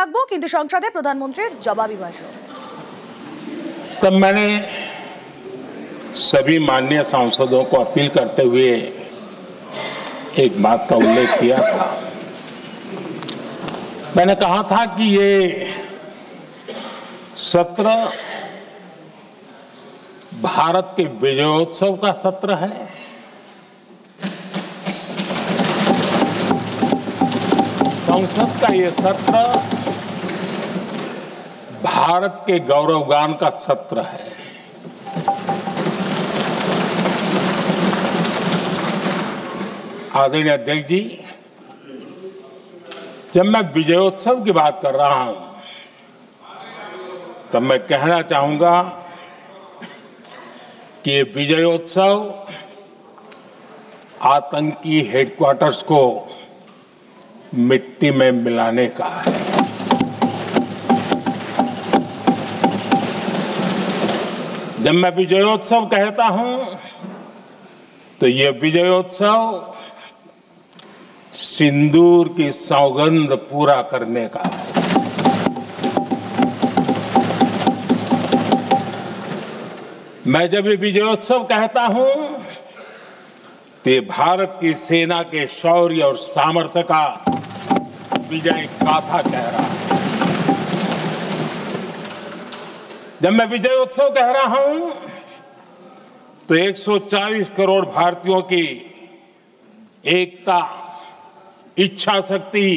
রাখবো, কিন্তু সংসদে প্রধানমন্ত্রীর জবাবি ভাষণ। तब मैंने सभी माननीय सांसदों को अपील करते हुए एक बात का उल्लेख किया था। मैंने कहा था कि ये सत्र भारत के विजयोत्सव का सत्र है। संसद का ये सत्र भारत के गौरवगान का सत्र है। आदरणीय अध्यक्ष जी, जब मैं विजयोत्सव की बात कर रहा हूं तब मैं कहना चाहूंगा कि ये विजयोत्सव आतंकी हेडक्वार्टर्स को मिट्टी में मिलाने का है। जब मैं विजयोत्सव कहता हूं तो ये विजयोत्सव सिंदूर की सौगंध पूरा करने का है। मैं जब ये विजयोत्सव कहता हूं तो ये भारत की सेना के शौर्य और सामर्थ्य का विजय गाथा कह रहा है। जब मैं विजयोत्सव कह रहा हूं तो 140 करोड़ भारतीयों की एकता, इच्छा शक्ति,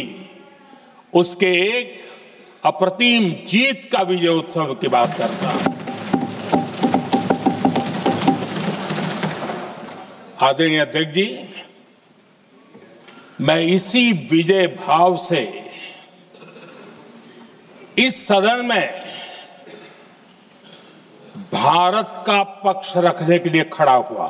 उसके एक अप्रतिम जीत का विजयोत्सव की बात करता हूं। आदरणीय अध्यक्ष जी, मैं इसी विजय भाव से इस सदन में भारत का पक्ष रखने के लिए खड़ा हुआ।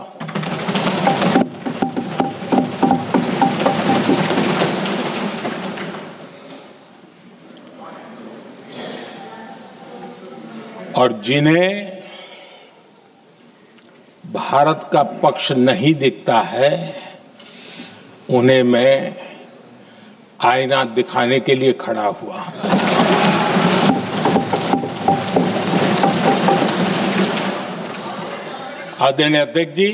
और जिन्हें भारत का पक्ष नहीं दिखता है उन्हें मैं आईना दिखाने के लिए खड़ा हुआ। आदरणीय अध्यक्ष जी,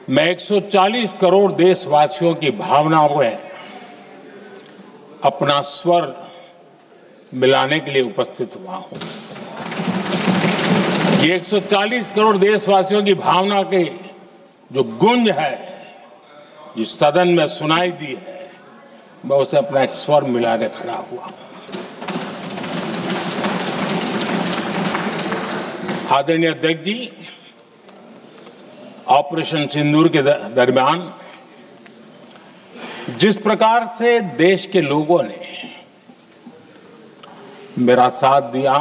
मैं 140 करोड़ देशवासियों की भावनाओं में अपना स्वर मिलाने के लिए उपस्थित हुआ हूं। ये 140 करोड़ देशवासियों की भावना के जो गुंज है, जिस सदन में सुनाई दी है, मैं उसे अपना एक स्वर मिलाने खड़ा हुआ हूं। आदरणीय अध्यक्ष जी, ऑपरेशन सिंदूर के दरमियान जिस प्रकार से देश के लोगों ने मेरा साथ दिया,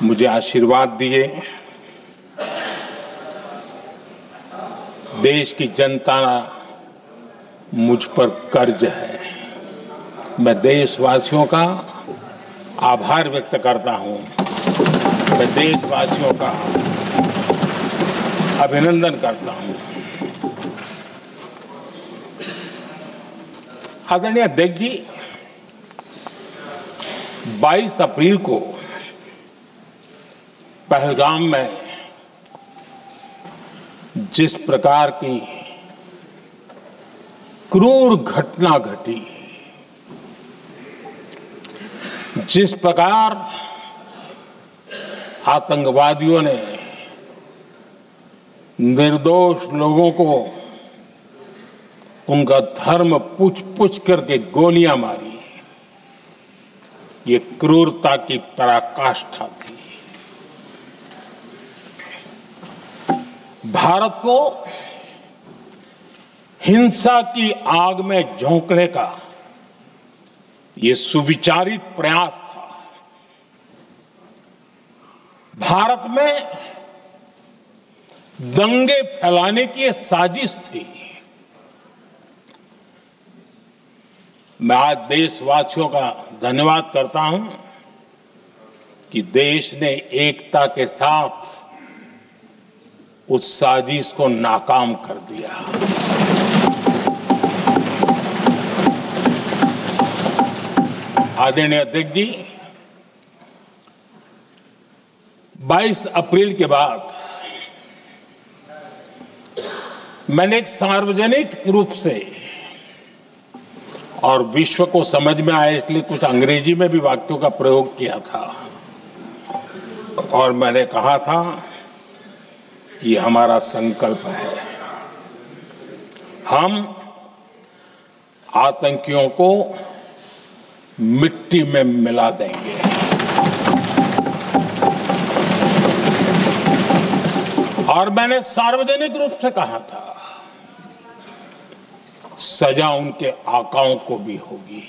मुझे आशीर्वाद दिए, देश की जनता मुझ पर कर्ज है। मैं देशवासियों का आभार व्यक्त करता हूं। मैं देशवासियों का अभिनंदन करता हूं। आदरणीय अध्यक्ष जी, 22 अप्रैल को पहलगाम में जिस प्रकार की क्रूर घटना घटी, जिस प्रकार आतंकवादियों ने निर्दोष लोगों को उनका धर्म पूछ करके गोलियां मारी, ये क्रूरता की पराकाष्ठा थी। भारत को हिंसा की आग में झोंकने का ये सुविचारित प्रयास था। भारत में दंगे फैलाने की ये साजिश थी। मैं आज देशवासियों का धन्यवाद करता हूं कि देश ने एकता के साथ उस साजिश को नाकाम कर दिया। आदरणीय अध्यक्ष जी, 22 अप्रैल के बाद मैंने एक सार्वजनिक रूप से और विश्व को समझ में आए इसलिए कुछ अंग्रेजी में भी वाक्यों का प्रयोग किया था और मैंने कहा था कि हमारा संकल्प है, हम आतंकियों को मिट्टी में मिला देंगे। और मैंने सार्वजनिक रूप से कहा था, सजा उनके आकाओं को भी होगी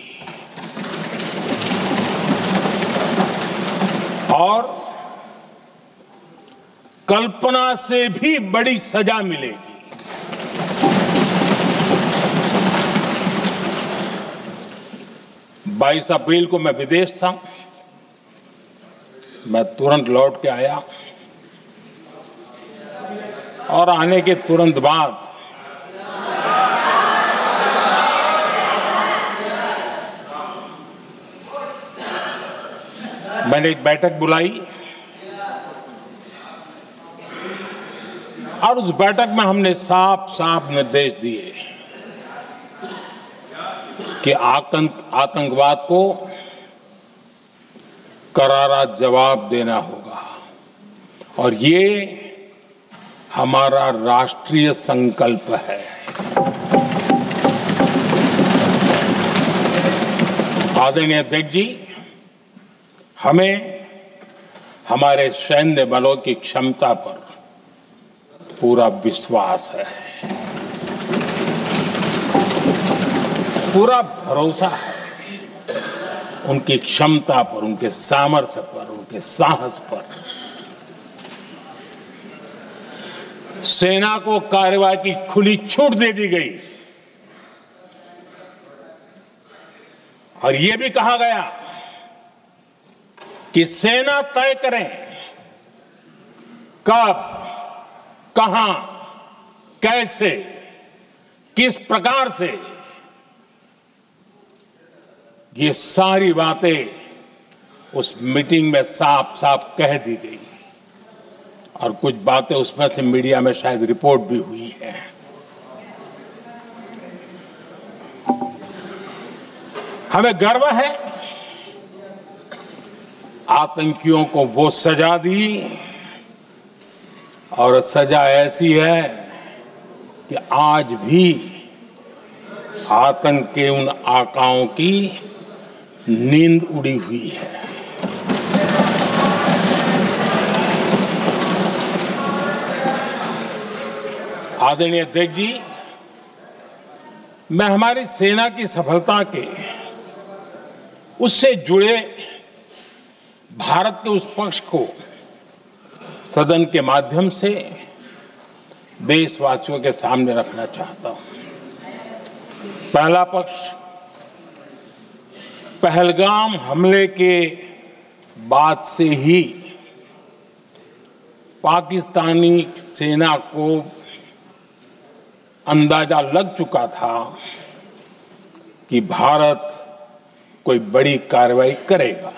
और कल्पना से भी बड़ी सजा मिलेगी। 22 अप्रैल को मैं विदेश था, मैं तुरंत लौट के आया और आने के तुरंत बाद मैंने एक बैठक बुलाई और उस बैठक में हमने साफ साफ निर्देश दिए कि आतंकवाद को करारा जवाब देना होगा और ये हमारा राष्ट्रीय संकल्प है। आदरणीय अध्यक्ष जी, हमें हमारे सैन्य बलों की क्षमता पर पूरा विश्वास है, पूरा भरोसा है उनकी क्षमता पर, उनके सामर्थ्य पर, उनके साहस पर। सेना को कार्रवाई की खुली छूट दे दी गई और यह भी कहा गया कि सेना तय करें कब, कहां, कैसे, किस प्रकार से। ये सारी बातें उस मीटिंग में साफ साफ कह दी गई और कुछ बातें उसमें से मीडिया में शायद रिपोर्ट भी हुई है। हमें गर्व है, आतंकियों को वो सजा दी और सजा ऐसी है कि आज भी आतंक के उन आकाओं की नींद उड़ी हुई है। आदरणीय अध्यक्ष जी, मैं हमारी सेना की सफलता के उससे जुड़े भारत के उस पक्ष को सदन के माध्यम से देशवासियों के सामने रखना चाहता हूं। पहला पक्ष, पहलगाम हमले के बाद से ही पाकिस्तानी सेना को अंदाजा लग चुका था कि भारत कोई बड़ी कार्रवाई करेगा।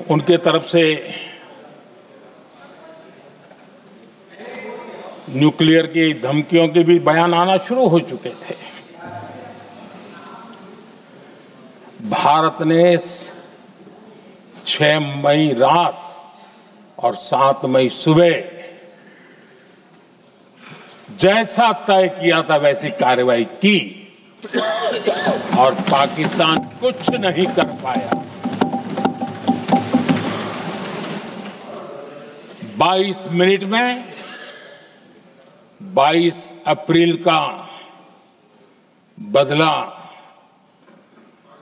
उनके तरफ से न्यूक्लियर की धमकियों के भी बयान आना शुरू हो चुके थे। भारत ने 6 मई रात और 7 मई सुबह जैसा तय किया था वैसी कार्रवाई की और पाकिस्तान कुछ नहीं कर पाया। 22 मिनट में 22 अप्रैल का बदला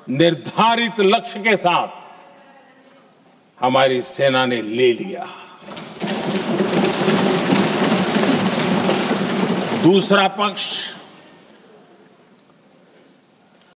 निर्धारित लक्ष्य के साथ हमारी सेना ने ले लिया। दूसरा पक्ष